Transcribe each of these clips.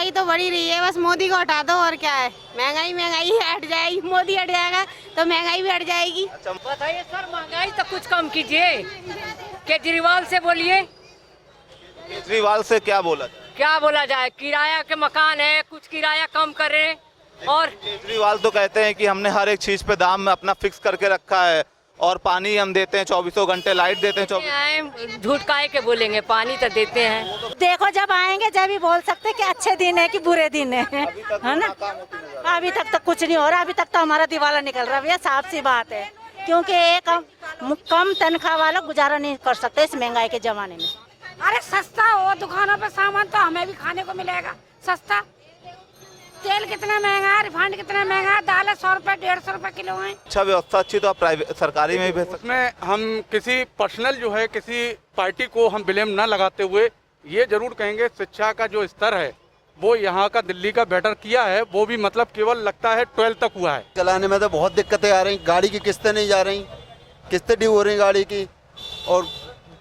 महंगाई तो बढ़ी रही है, बस मोदी को हटा दो और क्या है। महंगाई महंगाई हट जाएगी, मोदी हट जाएगा तो महंगाई भी हट जाएगी। अच्छा बताइए सर, महंगाई तो कुछ कम कीजिए, केजरीवाल से बोलिए। केजरीवाल से क्या बोला जाए? क्या बोला जाए, किराया के मकान है, कुछ किराया कम करे। और केजरीवाल तो कहते हैं कि हमने हर एक चीज पे दाम अपना फिक्स करके रखा है और पानी हम देते हैं 24 घंटे, लाइट देते हैं 24। झूठ काहे के बोलेंगे, पानी तो देते हैं। देखो जब आएंगे जब ही बोल सकते कि अच्छे दिन है कि बुरे दिन है ना। अभी तक तो कुछ नहीं हो रहा, अभी तक तो हमारा दिवाला निकल रहा है भैया, साफ सी बात है। क्योंकि एक कम तनख्वाह वाला गुजारा नहीं कर सकते इस महंगाई के जमाने में। अरे सस्ता हो, दुकानों पे सामान तो हमें भी खाने को मिलेगा सस्ता। तेल कितना महंगा है, रिफाइंड कितना महंगा है, दाल 100 रुपए 150 रुपए किलो है। अच्छा व्यवस्था अच्छी तो आप प्राइवेट सरकारी में भी भेज सकते उसमें हम किसी पर्सनल जो है किसी पार्टी को हम ब्लेम न लगाते हुए ये जरूर कहेंगे शिक्षा का जो स्तर है वो यहाँ का दिल्ली का बेटर किया है। वो भी मतलब केवल लगता है 12 तक हुआ है। चलाने में तो बहुत दिक्कतें आ रही, गाड़ी की किस्तें नहीं जा रही, किस्तें ड्यू हो रही गाड़ी की, और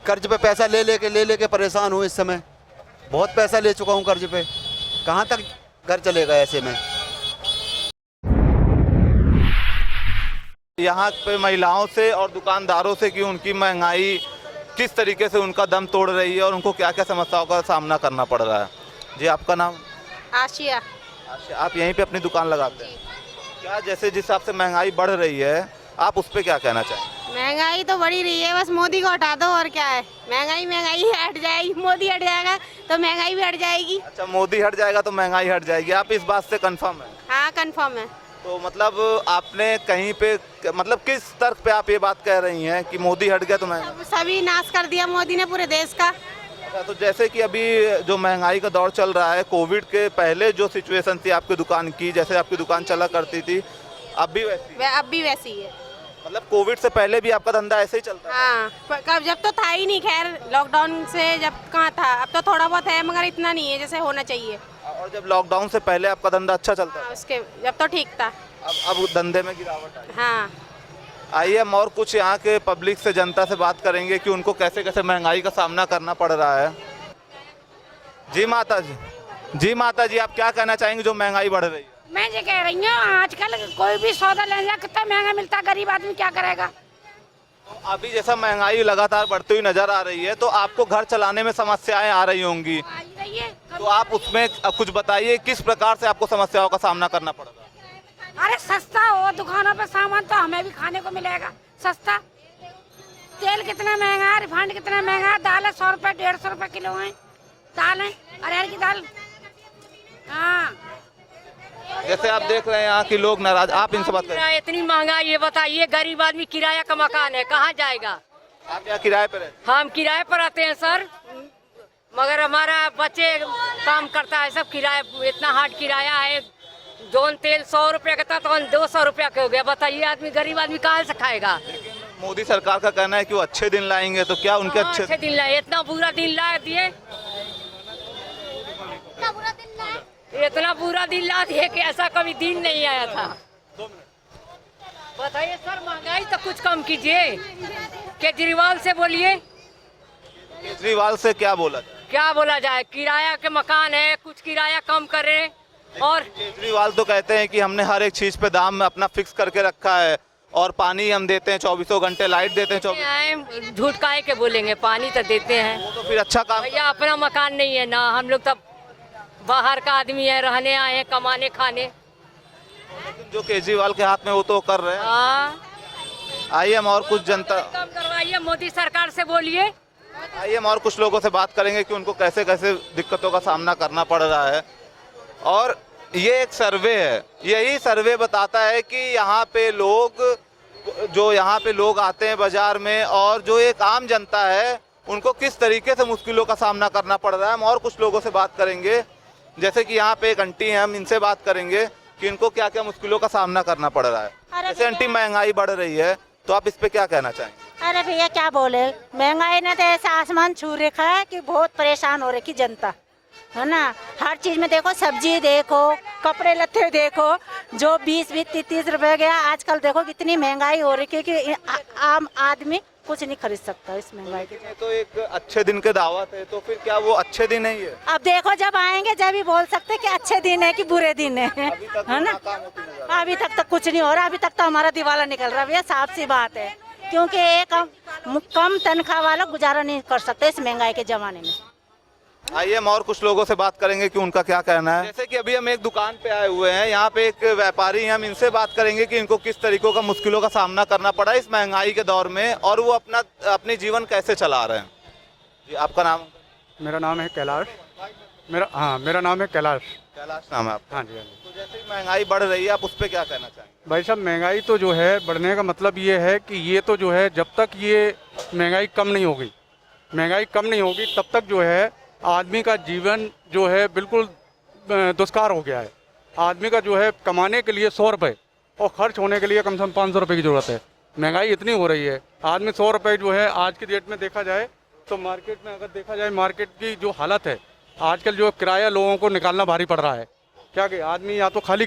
कर्ज पे पैसा ले लेके परेशान हूँ इस समय। बहुत पैसा ले चुका हूँ कर्ज पे, कहाँ तक घर चलेगा ऐसे में। यहाँ पे महिलाओं से और दुकानदारों से कि उनकी महंगाई किस तरीके से उनका दम तोड़ रही है और उनको क्या क्या समस्याओं का सामना करना पड़ रहा है। जी आपका नाम? आशिया। अच्छा, आप यहीं पे अपनी दुकान लगाते हैं क्या? जैसे जिस हिसाब से महंगाई बढ़ रही है आप उस पर क्या कहना चाहेंगे? महंगाई तो बढ़ी रही है, बस मोदी को हटा दो और क्या है। महंगाई महंगाई हट जाएगी, मोदी हट जाएगा तो महंगाई भी हट जाएगी। अच्छा, मोदी हट जाएगा तो महंगाई हट जाएगी, आप इस बात से कंफर्म है? हाँ कंफर्म है। तो मतलब आपने कहीं पे मतलब किस तर्क पे आप ये बात कह रही हैं कि मोदी हट गया तो महंगाई? सभी नाश कर दिया मोदी ने पूरे देश का। अच्छा, तो जैसे कि अभी जो महंगाई का दौर चल रहा है, कोविड के पहले जो सिचुएशन थी आपकी दुकान की, जैसे आपकी दुकान चला करती थी, अब भी वैसी? अब भी वैसी ही है। मतलब कोविड से पहले भी आपका धंधा ऐसे ही चलता था? हाँ, कब जब तो था ही नहीं, खैर लॉकडाउन से जब कहाँ था, अब तो थोड़ा बहुत है मगर इतना नहीं है जैसे होना चाहिए। और जब लॉकडाउन से पहले आपका धंधा अच्छा चलता था? उसके जब तो ठीक था। अब धंधे में गिरावट आई? हाँ। आइए हम और कुछ यहाँ के पब्लिक से, जनता से बात करेंगे कि उनको कैसे कैसे महंगाई का सामना करना पड़ रहा है। जी माता जी, जी माता जी, आप क्या कहना चाहेंगे जो महंगाई बढ़ रही है? मैं ये कह रही हूँ आजकल कोई भी सौदा लेने जा कितना महंगा मिलता है, गरीब आदमी क्या करेगा। तो अभी जैसा महंगाई लगातार बढ़ती हुई नजर आ रही है तो आपको घर चलाने में समस्याएं आ रही होंगी, तो आप उसमें कुछ बताइए किस प्रकार से आपको समस्याओं का सामना करना पड़ रहा है? अरे सस्ता हो, दुकानों पे सामान तो हमें भी खाने को मिलेगा सस्ता। तेल कितना महंगा है, रिफाइंड कितना महंगा है, दाल 100 रुपए 150 रुपए किलो है, दाल है अरहर की दाल। हाँ, जैसे आप देख रहे हैं यहाँ के लोग नाराज, आप इनसे बात करें। इतनी महंगाई, ये बताइए, गरीब आदमी किराया का मकान है, कहाँ जाएगा? आप यहाँ किराए पे रहते? हम किराए पर आते हैं सर, मगर हमारा बच्चे काम करता है सब, किराया इतना हार्ड किराया है। जोन तेल 100 रुपया का था तो 200 रुपया का हो गया। बताइए आदमी, गरीब आदमी कहाँ से खाएगा? मोदी सरकार का कहना है कि वो अच्छे दिन लाएंगे, तो क्या उनके अच्छे दिन लाए? इतना बुरा दिन ला दिए, इतना बुरा दिन ला दिए कि ऐसा कभी दिन नहीं आया था। बताइए सर, महंगाई तो कुछ कम कीजिए, केजरीवाल से बोलिए। केजरीवाल से क्या बोला जाए? क्या बोला जाए, किराया के मकान है, कुछ किराया कम करे। और केजरीवाल तो कहते हैं कि हमने हर एक चीज पे दाम अपना फिक्स करके रखा है और पानी हम देते हैं 24 घंटे, लाइट देते हैं 24। झूठ काहे के बोलेंगे, पानी तो देते हैं। वो तो फिर अच्छा काम। भैया अपना मकान नहीं है ना, हम लोग तब बाहर का आदमी है, रहने आए हैं, कमाने खाने। लेकिन जो केजरीवाल के हाथ में वो तो कर रहे हैं। हाँ, आइए हम और कुछ जनता, कम करवाइए, मोदी सरकार से बोलिए। आइए हम और कुछ लोगों से बात करेंगे कि उनको कैसे कैसे दिक्कतों का सामना करना पड़ रहा है। और ये एक सर्वे है, यही सर्वे बताता है कि यहाँ पे लोग, जो यहाँ पे लोग आते हैं बाजार में, और जो एक आम जनता है उनको किस तरीके से मुश्किलों का सामना करना पड़ रहा है। हम और कुछ लोगों से बात करेंगे, जैसे कि यहाँ पे एक आंटी हैं, हम इनसे बात करेंगे कि इनको क्या क्या मुश्किलों का सामना करना पड़ रहा है। जैसे आंटी, महंगाई बढ़ रही है तो आप इस पे क्या कहना चाहेंगे? अरे भैया क्या बोले, महंगाई ने तो ऐसा आसमान छू रखा है कि बहुत परेशान हो रखी जनता है ना। हर चीज में देखो, सब्जी देखो, कपड़े लत्ते देखो, जो 20-30 रुपए गया, आजकल देखो कितनी महंगाई हो रही है कि आम आदमी कुछ नहीं खरीद सकता इस महंगाई के। ये तो एक अच्छे दिन के दावत है, तो फिर क्या वो अच्छे दिन नहीं है? अब देखो जब आएंगे जब ही बोल सकते कि अच्छे दिन है कि बुरे दिन है है ना। अभी तक तो कुछ नहीं हो रहा, अभी तक तो हमारा दिवाला निकल रहा भैया, साफ सी बात है। क्योंकि एक कम तनख्वाह वाला गुजारा नहीं कर सकते इस महंगाई के जमाने में। आइए हम और कुछ लोगों से बात करेंगे कि उनका क्या कहना है। जैसे कि अभी हम एक दुकान पे आए हुए हैं, यहाँ पे एक व्यापारी हैं, हम इनसे बात करेंगे कि इनको किस तरीकों का मुश्किलों का सामना करना पड़ा इस महंगाई के दौर में और वो अपनी जीवन कैसे चला रहे हैं। जी आपका नाम? मेरा नाम है कैलाश। मेरा नाम है कैलाश। कैलाश नाम है आपका? हाँ जी, हाँ जी। तो जैसे ही महंगाई बढ़ रही है, आप उस पर क्या कहना चाहेंगे? भाई साहब, महंगाई तो जो है बढ़ने का मतलब ये है कि ये तो जो है जब तक ये महंगाई कम नहीं होगी तब तक जो है आदमी का जीवन जो है बिल्कुल दुष्कार हो गया है। आदमी का जो है कमाने के लिए 100 रुपये और खर्च होने के लिए कम से कम 500 रुपये की ज़रूरत है। महंगाई इतनी हो रही है, आदमी 100 रुपये जो है आज की डेट में देखा जाए तो मार्केट में अगर देखा जाए, मार्केट की जो हालत है आजकल, जो किराया लोगों को निकालना भारी पड़ रहा है। क्या कि आदमी या तो खाली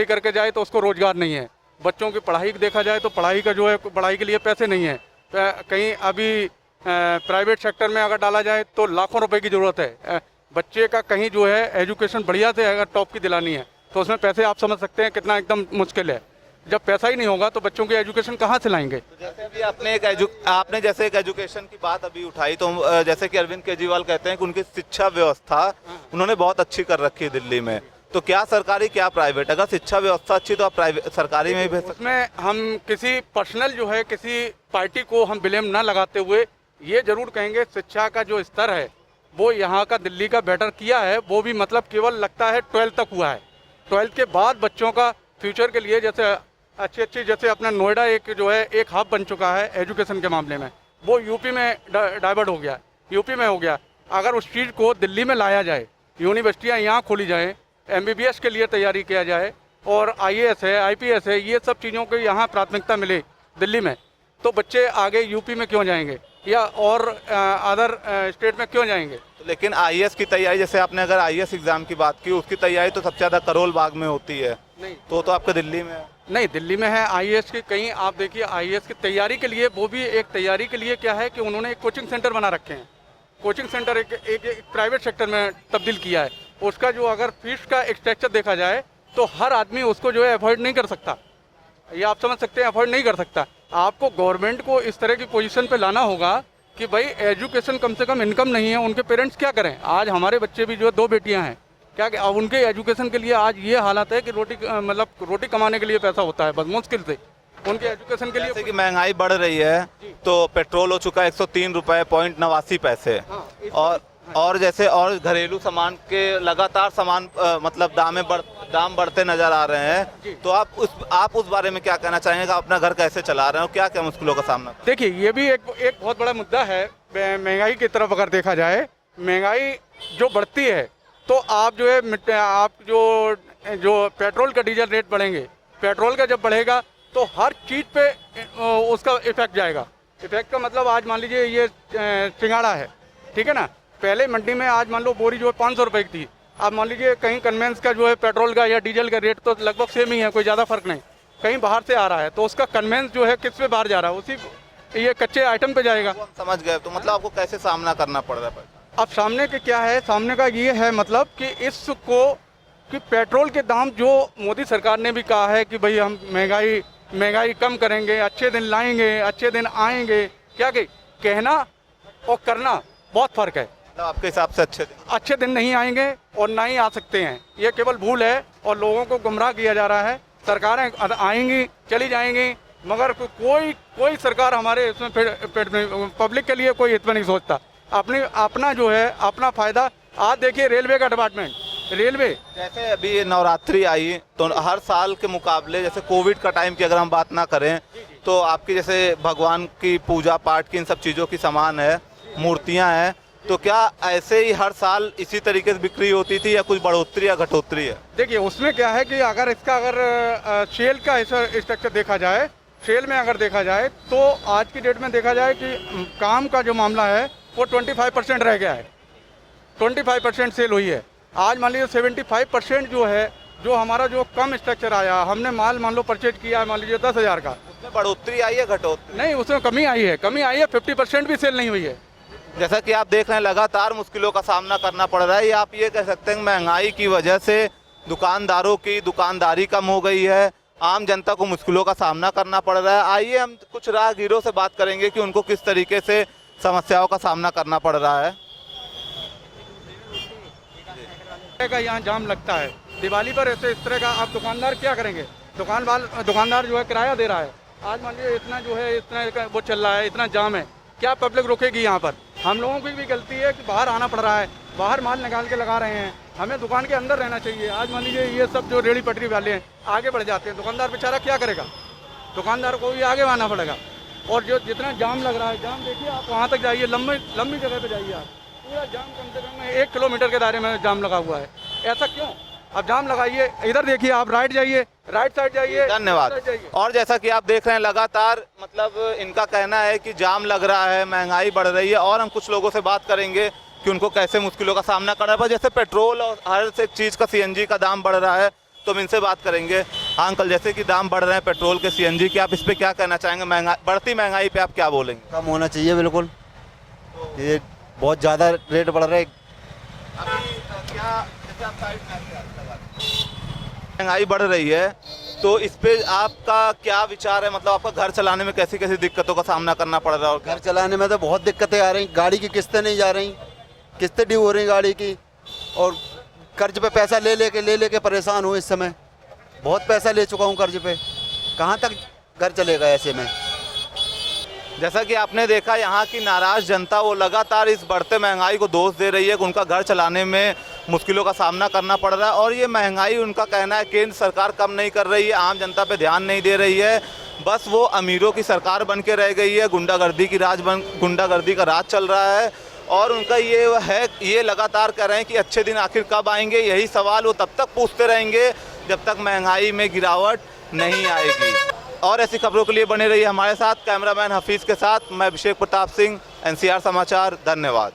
करके जाए तो उसको रोज़गार नहीं है। बच्चों की पढ़ाई देखा जाए तो पढ़ाई का जो है, पढ़ाई के लिए पैसे नहीं है। कहीं अभी प्राइवेट सेक्टर में अगर डाला जाए तो लाखों रुपए की ज़रूरत है। बच्चे का कहीं जो है एजुकेशन बढ़िया से अगर टॉप की दिलानी है तो उसमें पैसे आप समझ सकते हैं कितना एकदम मुश्किल है। जब पैसा ही नहीं होगा तो बच्चों की एजुकेशन कहाँ से लाएंगे। तो जैसे अभी आपने जैसे एक एजुकेशन की बात अभी उठाई, तो जैसे कि अरविंद केजरीवाल कहते हैं कि उनकी शिक्षा व्यवस्था उन्होंने बहुत अच्छी कर रखी है दिल्ली में। तो क्या सरकारी क्या प्राइवेट, अगर शिक्षा व्यवस्था अच्छी तो आप प्राइवेट सरकारी में ही भेज सकते हैं। उसमें हम किसी पर्सनल जो है किसी पार्टी को हम ब्लेम ना लगाते हुए ये जरूर कहेंगे शिक्षा का जो स्तर है वो यहाँ का दिल्ली का बेटर किया है। वो भी मतलब केवल लगता है 12th तक हुआ है। 12th के बाद बच्चों का फ्यूचर के लिए जैसे अच्छी जैसे अपना नोएडा एक जो है एक हब बन चुका है एजुकेशन के मामले में, वो यूपी में डाइवर्ट हो गया, यूपी में हो गया। अगर उस चीज़ को दिल्ली में लाया जाए, यूनिवर्सिटियाँ यहाँ खोली जाएँ, MBBS के लिए तैयारी किया जाए और IAS है, IPS है, ये सब चीज़ों को यहाँ प्राथमिकता मिले दिल्ली में, तो बच्चे आगे यूपी में क्यों जाएंगे या और अदर स्टेट में क्यों जाएंगे। लेकिन IAS की तैयारी, जैसे आपने अगर IAS एग्जाम की बात की, उसकी तैयारी तो सबसे ज़्यादा करोल बाग में होती है। नहीं तो आपके दिल्ली में है? नहीं, दिल्ली में है IAS की। कहीं आप देखिए IAS की तैयारी के लिए, वो भी एक तैयारी के लिए क्या है कि उन्होंने एक कोचिंग सेंटर बना रखे हैं। कोचिंग सेंटर एक प्राइवेट सेक्टर में तब्दील किया है। उसका जो अगर फीस का स्ट्रक्चर देखा जाए तो हर आदमी उसको जो है अफोर्ड नहीं कर सकता। ये आप समझ सकते हैं, अफोर्ड नहीं कर सकता। आपको गवर्नमेंट को इस तरह की पोजीशन पे लाना होगा कि भाई एजुकेशन, कम से कम इनकम नहीं है, उनके पेरेंट्स क्या करें। आज हमारे बच्चे भी जो 2 बेटियां हैं, क्या कि अब उनके एजुकेशन के लिए आज ये हालत है कि रोटी कमाने के लिए पैसा होता है बस मुश्किल से, उनके एजुकेशन के लिए। जैसे कि महंगाई बढ़ रही है तो पेट्रोल हो चुका है 103 रुपये 89 पैसे। और जैसे और घरेलू सामान के लगातार मतलब दाम बढ़ते नजर आ रहे हैं। तो आप उस बारे में क्या कहना चाहेंगे, आप अपना घर कैसे चला रहे हो, क्या क्या मुश्किलों का सामना? देखिए, ये भी एक बहुत बड़ा मुद्दा है। महंगाई की तरफ अगर देखा जाए, महंगाई जो बढ़ती है तो आप जो है आप जो पेट्रोल का डीजल रेट बढ़ेंगे, पेट्रोल का जब बढ़ेगा तो हर चीज़ पे उसका इफेक्ट जाएगा। इफेक्ट का मतलब आज मान लीजिए ये सिंगाड़ा है, ठीक है ना, पहले मंडी में आज मान लो बोरी जो है 500 रुपये की थी, अब मान लीजिए कहीं कन्वेंस का जो है पेट्रोल का या डीजल का रेट तो लगभग सेम ही है, कोई ज़्यादा फर्क नहीं। कहीं बाहर से आ रहा है तो उसका कन्वेंस जो है किस पे बाहर जा रहा है, उसी ये कच्चे आइटम पे जाएगा। हम समझ गए। तो मतलब आपको कैसे सामना करना पड़ रहा है? अब सामने के क्या है, सामने का ये है मतलब कि इसको कि पेट्रोल के दाम जो मोदी सरकार ने भी कहा है कि भाई हम महंगाई कम करेंगे, अच्छे दिन लाएंगे, अच्छे दिन आएंगे, क्या कि कहना और करना बहुत फ़र्क है। आपके हिसाब से अच्छे दिन नहीं आएंगे और ना ही आ सकते हैं, ये केवल भूल है और लोगों को गुमराह किया जा रहा है। सरकारें आएंगी चली जाएंगी, मगर कोई सरकार हमारे इसमें पब्लिक के लिए कोई हित में नहीं सोचता। अपना जो है अपना फ़ायदा। आज देखिए रेलवे का डिपार्टमेंट, रेलवे जैसे अभी ये नवरात्रि आई तो हर साल के मुकाबले, जैसे कोविड का टाइम की अगर हम बात ना करें तो आपकी जैसे भगवान की पूजा पाठ की इन सब चीज़ों की सामान है, मूर्तियाँ हैं, तो क्या ऐसे ही हर साल इसी तरीके से बिक्री होती थी या कुछ बढ़ोतरी या घटोतरी है? देखिए, उसमें क्या है कि अगर सेल का ऐसा स्ट्रक्चर देखा जाए, सेल में अगर देखा जाए तो आज की डेट में देखा जाए कि काम का जो मामला है वो 25% रह गया है। 25% सेल हुई है। आज मान लीजिए 75% जो है, जो हमारा जो कम स्ट्रक्चर आया, हमने माल मान लो परचेज किया है मान लीजिए 10,000 का, उसमें बढ़ोतरी आई है घटोतरी? नहीं, उसमें कमी आई है, 50% भी सेल नहीं हुई है। जैसा कि आप देख रहे हैं लगातार मुश्किलों का सामना करना पड़ रहा है। या आप ये कह सकते हैं महंगाई की वजह से दुकानदारों की दुकानदारी कम हो गई है, आम जनता को मुश्किलों का सामना करना पड़ रहा है। आइए हम कुछ राहगीरों से बात करेंगे कि उनको किस तरीके से समस्याओं का सामना करना पड़ रहा है। का यहाँ जाम लगता है दिवाली पर, ऐसे इस तरह का आप दुकानदार क्या करेंगे? दुकानदार जो है किराया दे रहा है। आज मान लीजिए इतना जो है इतना वो चल रहा है, इतना जाम है, क्या पब्लिक रुकेगी यहाँ पर? हम लोगों की भी गलती है कि बाहर आना पड़ रहा है, बाहर माल निकाल के लगा रहे हैं, हमें दुकान के अंदर रहना चाहिए। आज मान लीजिए ये सब जो रेहड़ी पटरी वाले हैं आगे बढ़ जाते हैं, दुकानदार बेचारा क्या करेगा? दुकानदार को भी आगे आना पड़ेगा। और जो जितना जाम लग रहा है, जाम देखिए आप वहाँ तक जाइए, लंबी जगह पे जाइए, आप पूरा जाम कम से कम 1 किलोमीटर के दायरे में जाम लगा हुआ है। ऐसा क्यों? अब जाम लगाइए, इधर देखिए, आप राइट जाइए, राइट साइड जाइए। धन्यवाद। और जैसा कि आप देख रहे हैं लगातार मतलब इनका कहना है कि जाम लग रहा है, महंगाई बढ़ रही है। और हम कुछ लोगों से बात करेंगे कि उनको कैसे मुश्किलों का सामना करना पड़ा, जैसे पेट्रोल और हर एक चीज़ का CNG का दाम बढ़ रहा है, तो हम इनसे बात करेंगे। हाँ अंकल, जैसे कि दाम बढ़ रहे हैं पेट्रोल के, CNG के, आप इस पर क्या कहना चाहेंगे? बढ़ती महंगाई पे आप क्या बोलेंगे? कम होना चाहिए बिल्कुल, ये बहुत ज़्यादा रेट बढ़ रहे। महंगाई बढ़ रही है तो इस पे आपका क्या विचार है? मतलब आपका घर चलाने में कैसी कैसी दिक्कतों का सामना करना पड़ रहा है? घर चलाने में तो बहुत दिक्कतें आ रही, गाड़ी की किस्तें नहीं जा रही, किस्तें ड्यू हो रही गाड़ी की, और कर्ज पे पैसा ले लेके परेशान हूँ इस समय। बहुत पैसा ले चुका हूँ कर्ज पे, कहाँ तक घर चलेगा ऐसे में? जैसा कि आपने देखा यहाँ की नाराज जनता वो लगातार इस बढ़ते महंगाई को दोष दे रही है कि उनका घर चलाने में मुश्किलों का सामना करना पड़ रहा है। और ये महंगाई उनका कहना है केंद्र सरकार कम नहीं कर रही है, आम जनता पे ध्यान नहीं दे रही है, बस वो अमीरों की सरकार बन के रह गई है, गुंडागर्दी का राज चल रहा है। और उनका ये लगातार कह रहे हैं कि अच्छे दिन आखिर कब आएंगे। यही सवाल वो तब तक पूछते रहेंगे जब तक महंगाई में गिरावट नहीं आएगी। और ऐसी खबरों के लिए बने रहिए हमारे साथ। कैमरामैन हफीज़ के साथ मैं अभिषेक प्रताप सिंह, NCR समाचार। धन्यवाद।